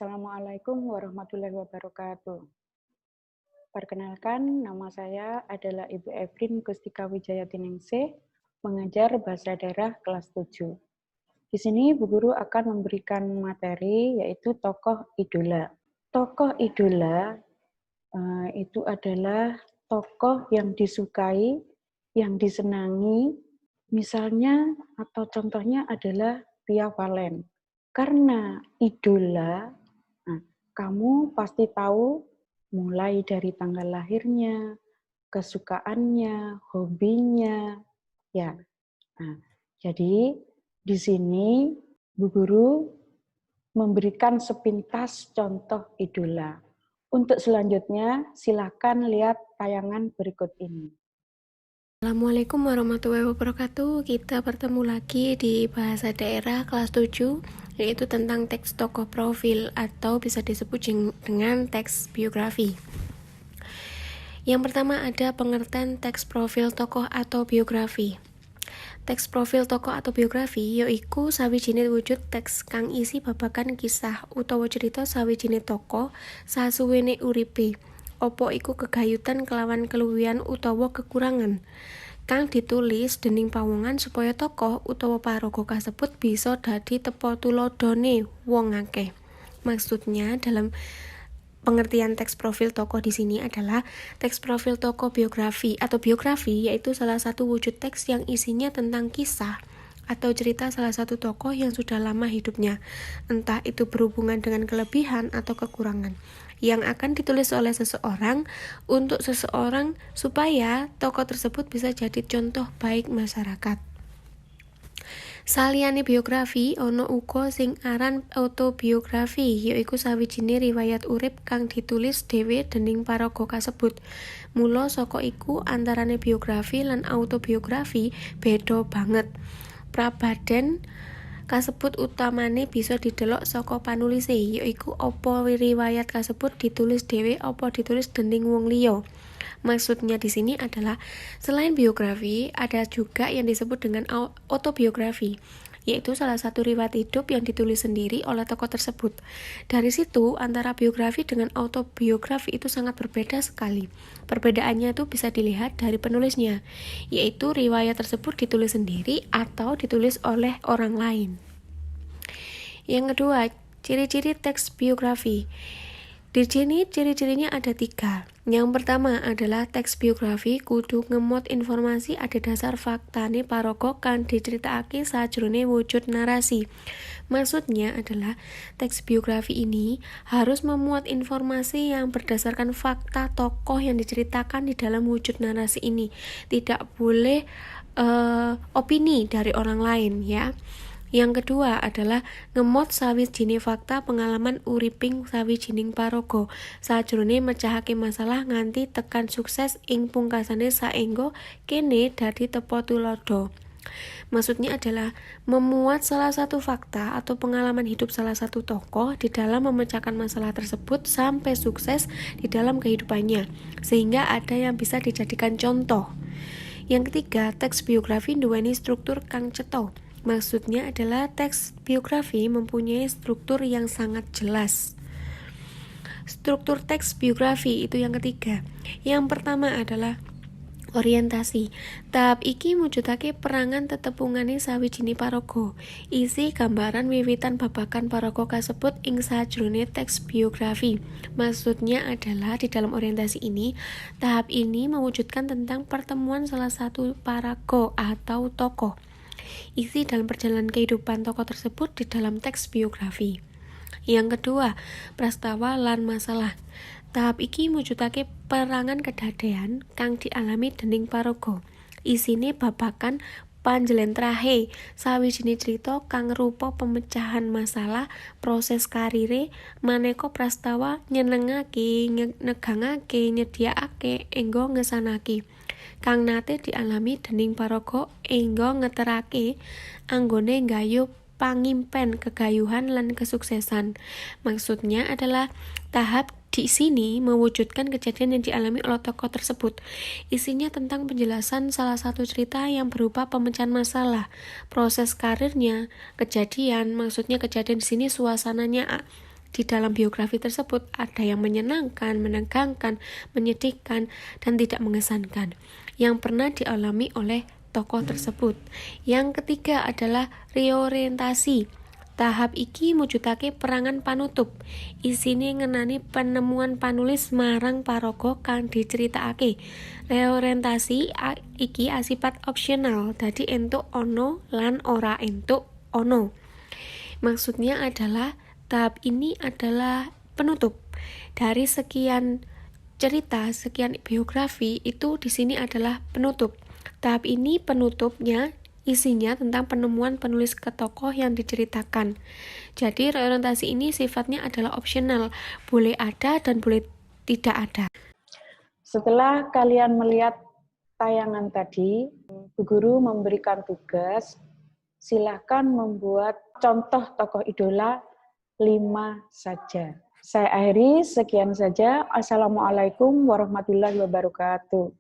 Assalamualaikum warahmatullahi wabarakatuh. Perkenalkan, nama saya adalah Ibu Evrin Gustika Wijayatingningsih, mengajar bahasa daerah kelas 7. Di sini Bu Guru akan memberikan materi yaitu tokoh idola. Tokoh idola itu adalah tokoh yang disukai, yang disenangi, misalnya atau contohnya adalah Via Valen. Karena idola, kamu pasti tahu mulai dari tanggal lahirnya, kesukaannya, hobinya, ya. Nah, jadi di sini Bu Guru memberikan sepintas contoh idola. Untuk selanjutnya, silakan lihat tayangan berikut ini. Assalamualaikum warahmatullahi wabarakatuh. Kita bertemu lagi di bahasa daerah kelas 7, yaitu tentang teks tokoh profil atau bisa disebut dengan teks biografi. Yang pertama ada pengertian teks profil tokoh atau biografi. Teks profil tokoh atau biografi yaiku sawijining wujud teks kang isi babagan kisah utawa cerita sawijining tokoh sasuwene uripe. Apa iku kegayutan kelawan keluwihan utawa kekurangan kang ditulis dening pawongan supaya tokoh utawa paraga kasebut bisa dadi tepa tuladhane wong akeh. Maksudnya dalam pengertian teks profil tokoh di sini adalah teks profil tokoh biografi atau biografi yaitu salah satu wujud teks yang isinya tentang kisah atau cerita salah satu tokoh yang sudah lama hidupnya, entah itu berhubungan dengan kelebihan atau kekurangan, yang akan ditulis oleh seseorang untuk seseorang supaya tokoh tersebut bisa jadi contoh baik masyarakat. Saliyane biografi, ana uga sing aran autobiografi, yaiku sawijining riwayat urip kang ditulis dhewe dening paraga kasebut. Mula saka iku antarane biografi lan autobiografi beda banget. Prabaden kasebut utamane bisa didelok saka panulise, yaiku apa riwayat kasebut ditulis dhewe apa ditulis dening wong liya. Maksudnya di sini adalah selain biografi, ada juga yang disebut dengan autobiografi, yaitu salah satu riwayat hidup yang ditulis sendiri oleh tokoh tersebut. Dari situ, antara biografi dengan autobiografi itu sangat berbeda sekali. Perbedaannya itu bisa dilihat dari penulisnya, yaitu riwayat tersebut ditulis sendiri atau ditulis oleh orang lain. Yang kedua, ciri-ciri teks biografi. Di sini ciri-cirinya ada 3. Yang pertama adalah teks biografi kudu ngemot informasi ada dasar faktane paraga kang diceritakake sajroné wujud narasi. Maksudnya adalah teks biografi ini harus memuat informasi yang berdasarkan fakta tokoh yang diceritakan di dalam wujud narasi ini. Tidak boleh opini dari orang lain ya. Yang kedua adalah ngemot sawijining fakta pengalaman uriping sawijining paraga sajroné mecahake masalah nganti tekan sukses ing pungkasane saengga kene dadi tepa tuladha. Maksudnya adalah memuat salah satu fakta atau pengalaman hidup salah satu tokoh di dalam memecahkan masalah tersebut sampai sukses di dalam kehidupannya, sehingga ada yang bisa dijadikan contoh. Yang ketiga, teks biografi nduweni struktur kang cetha. Maksudnya adalah teks biografi mempunyai struktur yang sangat jelas. Struktur teks biografi itu yang ketiga. Yang pertama adalah orientasi. Tahap iki mujudake perangan tetepungane sawijining paraga. Isi gambaran wiwitan babagan paraga kasebut ing sajroné teks biografi. Maksudnya adalah di dalam orientasi ini, tahap ini mewujudkan tentang pertemuan salah satu paraga atau tokoh. Isi dalam perjalanan kehidupan tokoh tersebut di dalam teks biografi. Yang kedua, prastawa lan masalah. Tahap iki mujudake perangan kedadean kang dialami dening paraga. Isine babagan panjlentrahé sawijining crita kang rupa pemecahan masalah, proses karire, maneka prastawa nyenengake, negangake, nyediakake, engga ngesanake kang nate dialami dening paraga engga ngeterake anggone nggayuh pangimpen kegayuhan lan kesuksesan. Maksudnya adalah tahap di sini mewujudkan kejadian yang dialami oleh tokoh tersebut. Isinya tentang penjelasan salah satu cerita yang berupa pemecahan masalah, proses karirnya, kejadian, maksudnya kejadian di sini suasananya di dalam biografi tersebut ada yang menyenangkan, menegangkan, menyedihkan, dan tidak mengesankan yang pernah dialami oleh tokoh tersebut. Yang ketiga adalah reorientasi. Tahap iki mujudake perangan panutup. Isine ngenani penemuan panulis marang paraga kang diceritakake. Reorientasi iki asifat opsional, dadi entuk ono lan ora entuk ono. Maksudnya adalah tahap ini adalah penutup. Dari sekian cerita, sekian biografi itu di sini adalah penutup. Tahap ini penutupnya isinya tentang penemuan penulis ke tokoh yang diceritakan. Jadi reorientasi ini sifatnya adalah opsional, boleh ada dan boleh tidak ada. Setelah kalian melihat tayangan tadi, Bu Guru memberikan tugas, silahkan membuat contoh tokoh idola 5 saja. Saya akhiri, sekian saja. Assalamualaikum warahmatullahi wabarakatuh.